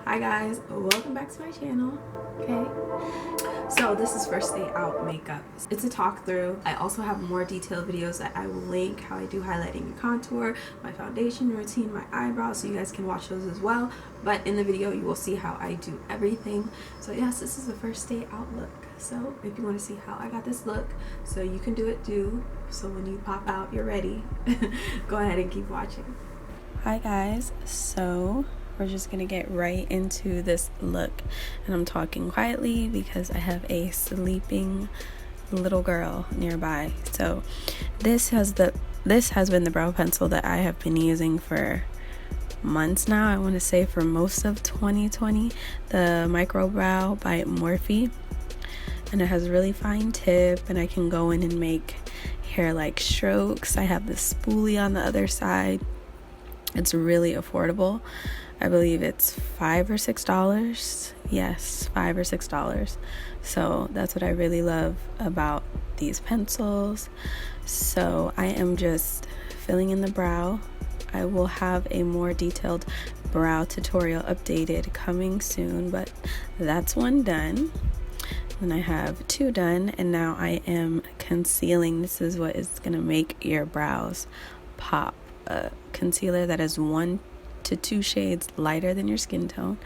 Hi guys, welcome back to my channel. Okay, so this is first day out makeup. It's a talk through. I also have more detailed videos that I will link, how I do highlighting and contour, my foundation routine, my eyebrows, so you guys can watch those as well. But in the video you will see how I do everything. So yes, this is the first day out look. So if you want to see how I got this look so you can do it too, so when you pop out you're ready, go ahead and keep watching. Hi guys, so we're just gonna get right into this look, and I'm talking quietly because I have a sleeping little girl nearby. So this has been the brow pencil that I have been using for months now. I want to say for most of 2020, the Micro Brow by Morphe, and it has a really fine tip, and I can go in and make hair like strokes. I have the spoolie on the other side. It's really affordable. I believe it's $5 or $6. Yes, $5 or $6. So that's what I really love about these pencils. So I am just filling in the brow. I will have a more detailed brow tutorial updated coming soon, but that's one done. And I have two done, and now I am concealing. This is what is gonna make your brows pop. A concealer that is 1 to 2 shades lighter than your skin tone.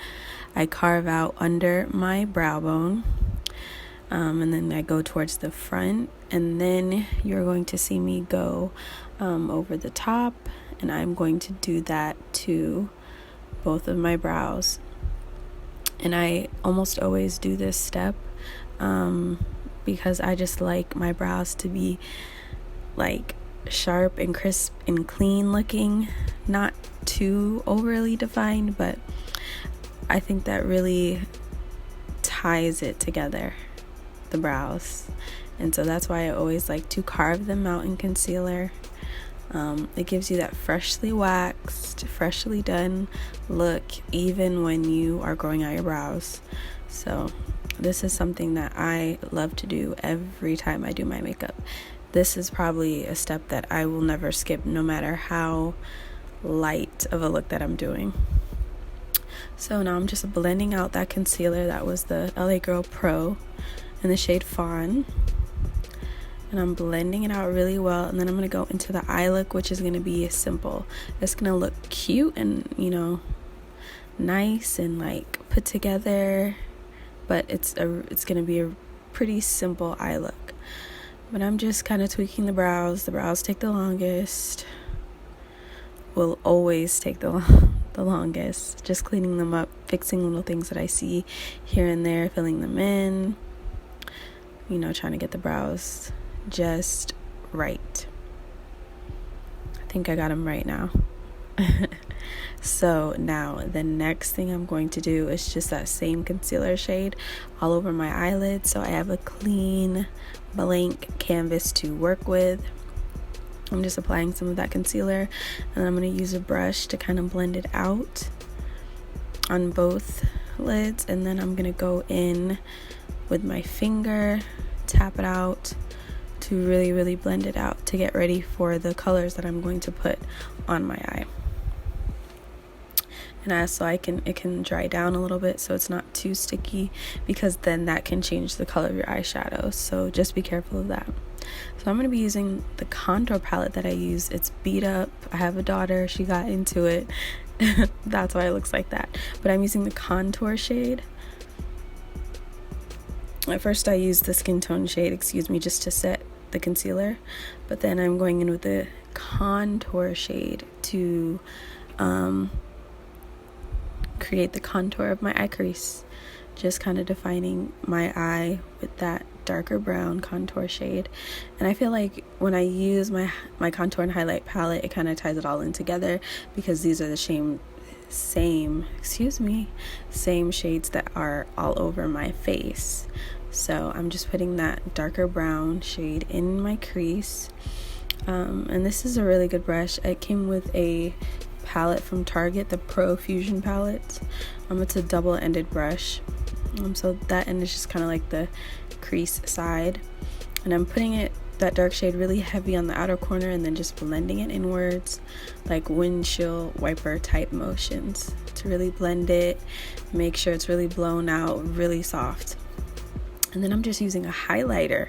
I carve out under my brow bone, and then I go towards the front, and then you're going to see me go over the top, and I'm going to do that to both of my brows. And I almost always do this step because I just like my brows to be like sharp and crisp and clean looking, not too overly defined, but I think that really ties it together, the brows. And so that's why I always like to carve them out in concealer. It gives you that freshly waxed, freshly done look even when you are growing out your brows. So this is something that I love to do every time I do my makeup. This is probably a step that I will never skip, no matter how light of a look that I'm doing. So now I'm just blending out that concealer. That was the LA Girl Pro in the shade Fawn. And I'm blending it out really well. And then I'm going to go into the eye look, which is going to be simple. It's going to look cute and, you know, nice and like put together. But it's going to be a pretty simple eye look. But I'm just kind of tweaking the brows. The brows take the longest. Will always take the longest. Just cleaning them up, fixing little things that I see here and there, filling them in. You know, trying to get the brows just right. I think I got them right now. So now the next thing I'm going to do is just that same concealer shade all over my eyelid, so I have a clean blank canvas to work with. I'm just applying some of that concealer, and I'm going to use a brush to kind of blend it out on both lids, and then I'm going to go in with my finger, tap it out to really blend it out to get ready for the colors that I'm going to put on my eye. And so it can dry down a little bit so it's not too sticky, because then that can change the color of your eyeshadow. So just be careful of that. So I'm going to be using the contour palette that I use. It's beat up. I have a daughter. She got into it. That's why it looks like that. But I'm using the contour shade. At first I used the skin tone shade, just to set the concealer. But then I'm going in with the contour shade to create the contour of my eye crease, just kind of defining my eye with that darker brown contour shade. And I feel like when I use my contour and highlight palette, it kind of ties it all in together, because these are the same shades that are all over my face. So I'm just putting that darker brown shade in my crease, and this is a really good brush. It came with a palette from Target, the Pro Fusion palette. It's a double-ended brush, so that end is just kind of like the crease side, and I'm putting it that dark shade really heavy on the outer corner and then just blending it inwards, like windshield wiper type motions, to really blend it, make sure it's really blown out, really soft. And then I'm just using a highlighter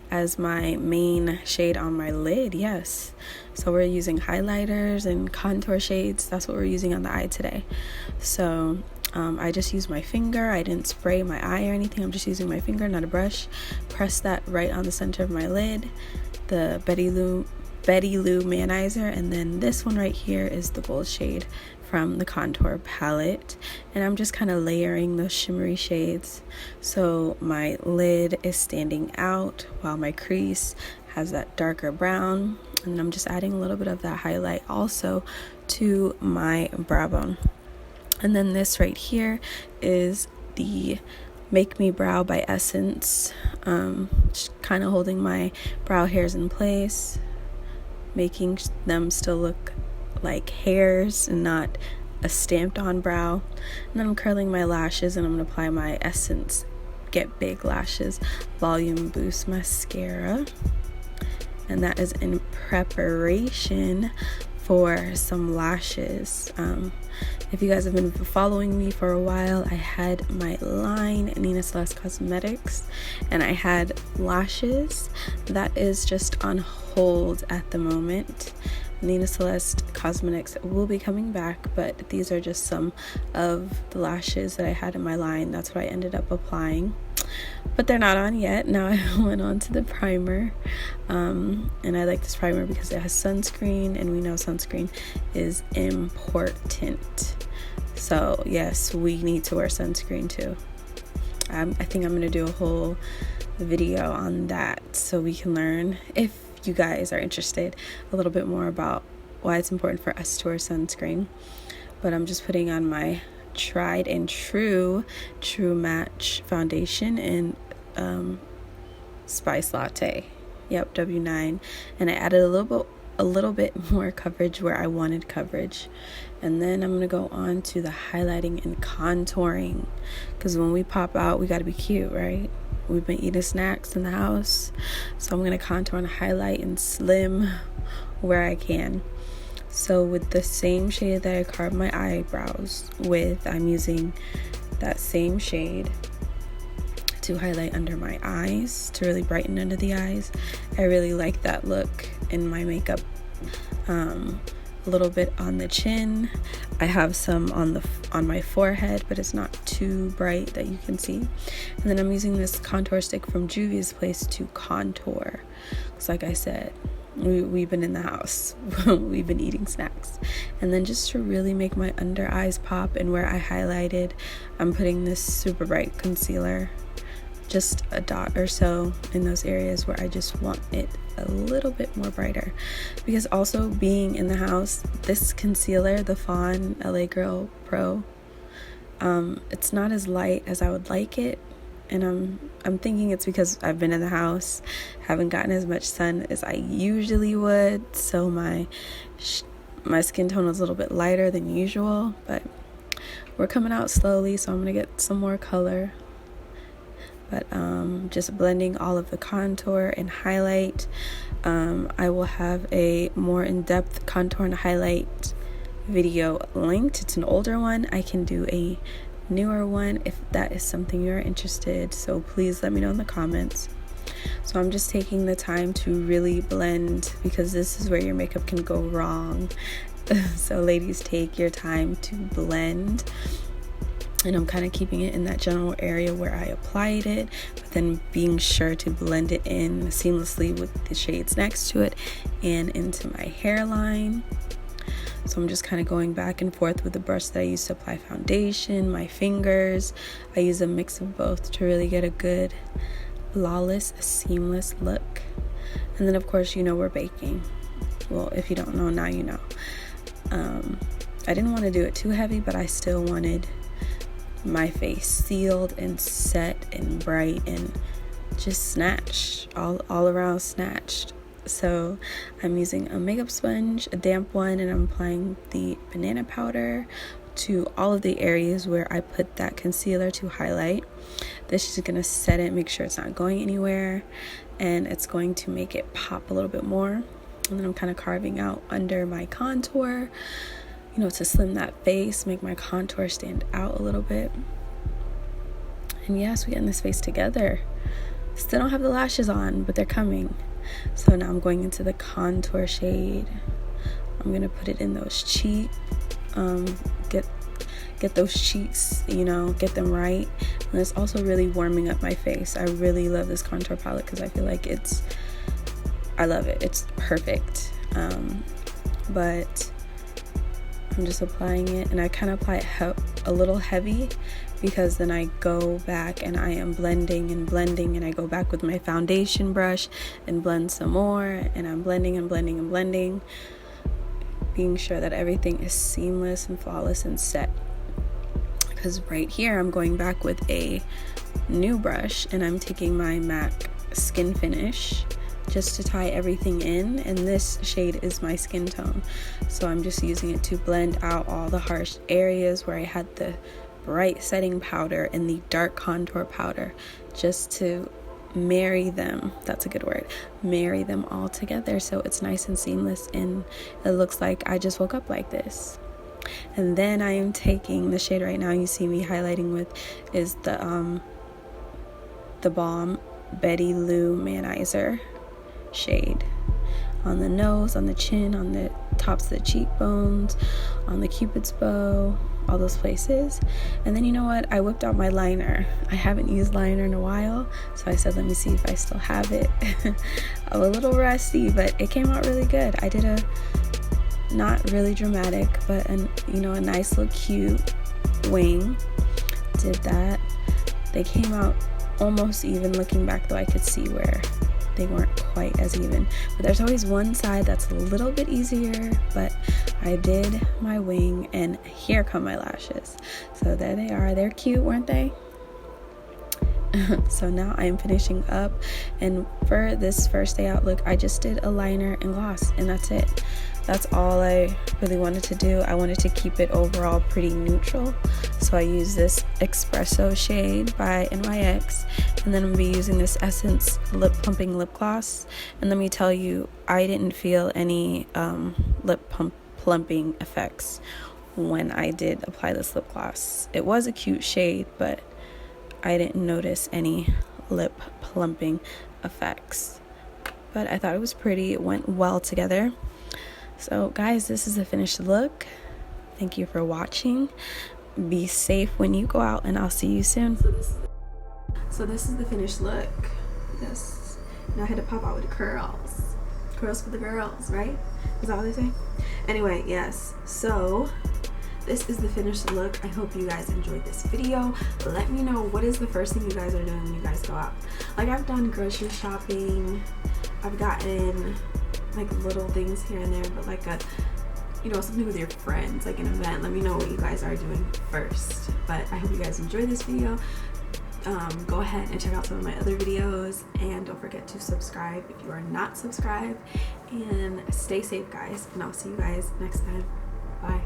as my main shade on my lid. Yes, so we're using highlighters and contour shades. That's what we're using on the eye today. So I just used my finger. I didn't spray my eye or anything. I'm just using my finger, not a brush. Press that right on the center of my lid, the Betty Lou Manizer, and then this one right here is the gold shade from the contour palette, and I'm just kind of layering those shimmery shades so my lid is standing out while my crease has that darker brown. And I'm just adding a little bit of that highlight also to my brow bone. And then this right here is the Make Me Brow by Essence, just kind of holding my brow hairs in place, making them still look like hairs and not a stamped on brow. And then I'm curling my lashes, and I'm going to apply my Essence Get Big Lashes Volume Boost Mascara. And that is in preparation for some lashes. If you guys have been following me for a while, I had my line Nina Celeste Cosmetics, and I had lashes. That is just on hold at the moment. Nina Celeste Cosmetics will be coming back, but these are just some of the lashes that I had in my line. That's what I ended up applying, but they're not on yet. Now I went on to the primer, and I like this primer because it has sunscreen, and we know sunscreen is important. So yes, we need to wear sunscreen too. I think I'm going to do a whole video on that so we can learn, if you guys are interested, a little bit more about why it's important for us to wear sunscreen. But I'm just putting on my tried and true Match foundation in Spice Latte. Yep, W9, and I added a little bit more coverage where I wanted coverage. And then I'm gonna go on to the highlighting and contouring, because when we pop out, we gotta be cute, right? We've been eating snacks in the house, so I'm gonna contour and highlight and slim where I can. So with the same shade that I carved my eyebrows with, I'm using that same shade to highlight under my eyes, to really brighten under the eyes. I really like that look in my makeup. A little bit on the chin. I have some on my forehead, but it's not too bright that you can see. And then I'm using this contour stick from Juvia's Place to contour, because like I said, we've been in the house. We've been eating snacks. And then just to really make my under eyes pop, and where I highlighted, I'm putting this super bright concealer, just a dot or so in those areas where I just want it a little bit more brighter. Because also being in the house, this concealer, the Fawn LA Girl Pro, it's not as light as I would like it, and I'm thinking it's because I've been in the house, haven't gotten as much sun as I usually would, so my skin tone is a little bit lighter than usual. But we're coming out slowly, so I'm gonna get some more color. But just blending all of the contour and highlight. I will have a more in-depth contour and highlight video linked. It's an older one. I can do a newer one if that is something you're interested, so please let me know in the comments. So I'm just taking the time to really blend, because this is where your makeup can go wrong. So ladies, take your time to blend. And I'm kind of keeping it in that general area where I applied it, but then being sure to blend it in seamlessly with the shades next to it and into my hairline. So I'm just kind of going back and forth with the brush that I used to apply foundation, my fingers. I use a mix of both to really get a good, flawless, seamless look. And then of course, you know, we're baking. Well, if you don't know, now you know. I didn't want to do it too heavy, but I still wanted my face sealed and set and bright and just snatched, all around snatched. So I'm using a makeup sponge, a damp one, and I'm applying the banana powder to all of the areas where I put that concealer to highlight. This is gonna set it, make sure it's not going anywhere. and it's going to make it pop a little bit more. And then I'm kind of carving out under my contour, you know, to slim that face, make my contour stand out a little bit. And yes, we're getting this face together. Still don't have the lashes on, but they're coming. So now I'm going into the contour shade. I'm gonna put it in those cheeks, get those cheeks, you know, get them right. And it's also really warming up my face. I really love this contour palette because I feel like I love it. It's perfect. But I'm just applying it, and I kind of apply it a little heavy, because then I go back and I am blending, and I go back with my foundation brush and blend some more, and I'm blending and blending and blending, being sure that everything is seamless and flawless and set. Because right here I'm going back with a new brush, and I'm taking my MAC Skin Finish just to tie everything in, and this shade is my skin tone, so I'm just using it to blend out all the harsh areas where I had the bright setting powder and the dark contour powder, just to marry them, that's a good word, marry them all together so it's nice and seamless, and it looks like I just woke up like this. And then I am taking the shade right now you see me highlighting with is the Balm Betty Lou Manizer shade on the nose, on the chin, on the tops of the cheekbones, on the cupid's bow, all those places. And then you know what, I whipped out my liner. I haven't used liner in a while, so I said let me see if I still have it. I'm a little rusty, but it came out really good. I did a not really dramatic, but a nice little cute wing. Did that. They came out almost even. Looking back though, I could see where they weren't quite as even, but there's always one side that's a little bit easier. But I did my wing, and here come my lashes. So there they are. They're cute, weren't they? So now I am finishing up, and for this first day out look, I just did a liner and gloss, and that's it. That's all I really wanted to do. I wanted to keep it overall pretty neutral, so I used this Expresso shade by NYX, and then I'm gonna be using this Essence Lip Plumping Lip Gloss. And let me tell you, I didn't feel any lip plumping effects when I did apply this lip gloss. It was a cute shade, but I didn't notice any lip plumping effects. But I thought it was pretty. It went well together. So guys, this is the finished look. Thank you for watching. Be safe when you go out, and I'll see you soon. So this is the finished look. Yes. Now I had to pop out with the curls. Curls for the girls, right? Is that what they say? Anyway, yes. So this is the finished look. I hope you guys enjoyed this video. Let me know, what is the first thing you guys are doing when you guys go out? Like, I've done grocery shopping. I've gotten like little things here and there, but like something with your friends, like an event. Let me know what you guys are doing first. But I hope you guys enjoyed this video. Go ahead and check out some of my other videos, and don't forget to subscribe if you are not subscribed, and stay safe guys, and I'll see you guys next time. Bye.